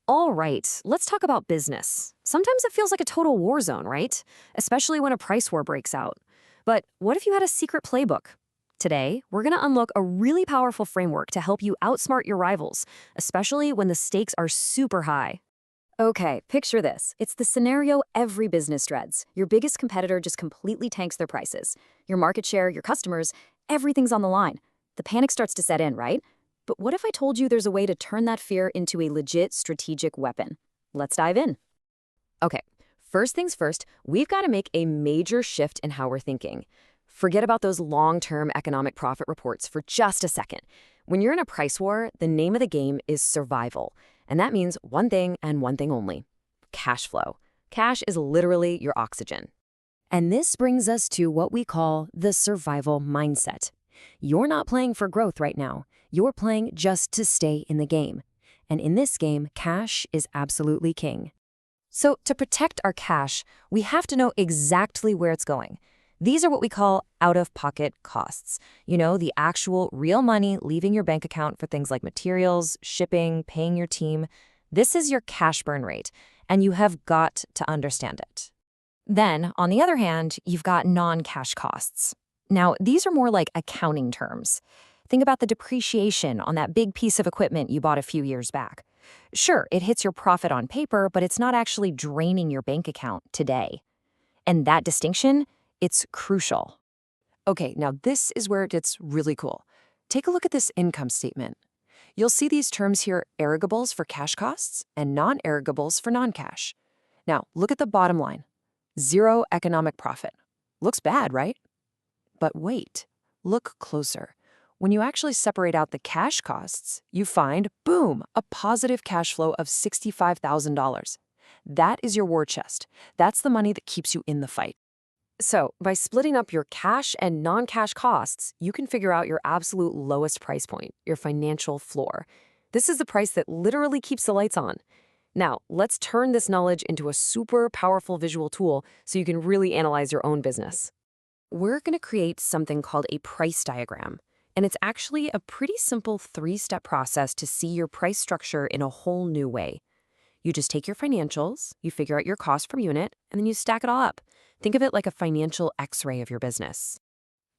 All right, let's talk about business. Sometimes it feels like a total war zone, right? Especially when a price war breaks out. But what if you had a secret playbook? Today, we're going to unlock a really powerful framework to help you outsmart your rivals, especially when the stakes are super high. Okay, picture this. It's the scenario every business dreads. Your biggest competitor just completely tanks their prices. Your market share, your customers, everything's on the line. The panic starts to set in, right? But what if I told you there's a way to turn that fear into a legit strategic weapon? Let's dive in. Okay, first things first, we've got to make a major shift in how we're thinking. Forget about those long-term economic profit reports for just a second. When you're in a price war, the name of the game is survival. And that means one thing and one thing only: cash flow. Cash is literally your oxygen. And this brings us to what we call the survival mindset. You're not playing for growth right now. You're playing just to stay in the game. And in this game, cash is absolutely king. So to protect our cash, we have to know exactly where it's going. These are what we call out-of-pocket costs. You know, the actual real money leaving your bank account for things like materials, shipping, paying your team. This is your cash burn rate, and you have got to understand it. Then, on the other hand, you've got non-cash costs. Now, these are more like accounting terms. Think about the depreciation on that big piece of equipment you bought a few years back. Sure, it hits your profit on paper, but it's not actually draining your bank account today. And that distinction, it's crucial. Okay, now this is where it gets really cool. Take a look at this income statement. You'll see these terms here: irrigables for cash costs and non-irrigables for non-cash. Now, look at the bottom line. Zero economic profit. Looks bad, right? But wait, look closer. When you actually separate out the cash costs, you find, boom, a positive cash flow of $65,000. That is your war chest. That's the money that keeps you in the fight. So, by splitting up your cash and non-cash costs, you can figure out your absolute lowest price point, your financial floor. This is the price that literally keeps the lights on. Now, let's turn this knowledge into a super powerful visual tool so you can really analyze your own business. We're going to create something called a price diagram, and it's actually a pretty simple 3-step process to see your price structure in a whole new way. You just take your financials, you figure out your cost per unit, and then you stack it all up. Think of it like a financial X-ray of your business.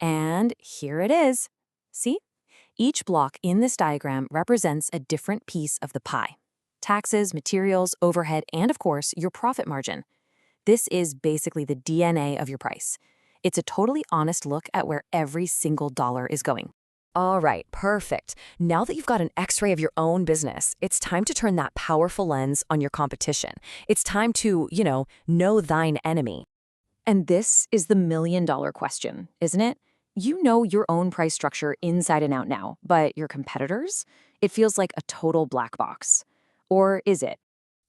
And here it is. See? Each block in this diagram represents a different piece of the pie: taxes, materials, overhead, and of course, your profit margin. This is basically the DNA of your price. It's a totally honest look at where every single dollar is going. All right, perfect. Now that you've got an X-ray of your own business, it's time to turn that powerful lens on your competition. It's time to, know thine enemy. And this is the million-dollar question, isn't it? You know your own price structure inside and out now, but your competitors? It feels like a total black box. Or is it?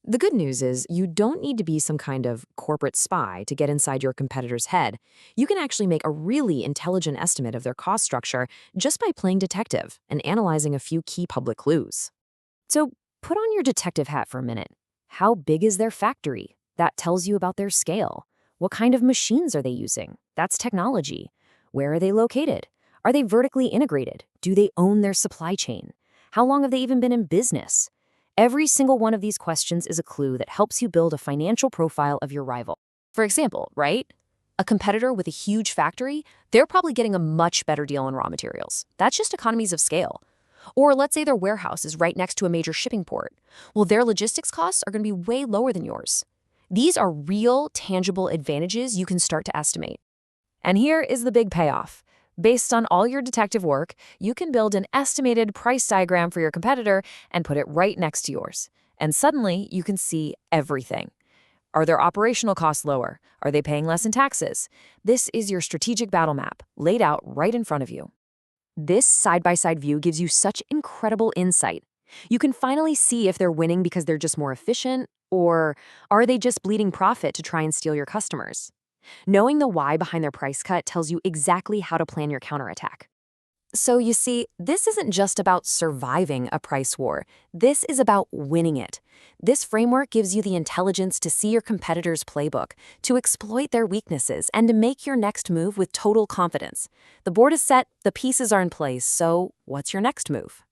The good news is you don't need to be some kind of corporate spy to get inside your competitor's head. You can actually make a really intelligent estimate of their cost structure just by playing detective and analyzing a few key public clues. So put on your detective hat for a minute. How big is their factory? That tells you about their scale. What kind of machines are they using? That's technology. Where are they located? Are they vertically integrated? Do they own their supply chain? How long have they even been in business? Every single one of these questions is a clue that helps you build a financial profile of your rival. For example, right? A competitor with a huge factory, they're probably getting a much better deal on raw materials. That's just economies of scale. Or let's say their warehouse is right next to a major shipping port. Well, their logistics costs are going to be way lower than yours. These are real, tangible advantages you can start to estimate. And here is the big payoff. Based on all your detective work, you can build an estimated price diagram for your competitor and put it right next to yours. And suddenly, you can see everything. Are their operational costs lower? Are they paying less in taxes? This is your strategic battle map, laid out right in front of you. This side-by-side view gives you such incredible insight. You can finally see if they're winning because they're just more efficient, or are they just bleeding profit to try and steal your customers? Knowing the why behind their price cut tells you exactly how to plan your counterattack. So you see, this isn't just about surviving a price war. This is about winning it. This framework gives you the intelligence to see your competitor's playbook, to exploit their weaknesses, and to make your next move with total confidence. The board is set, the pieces are in place, so what's your next move?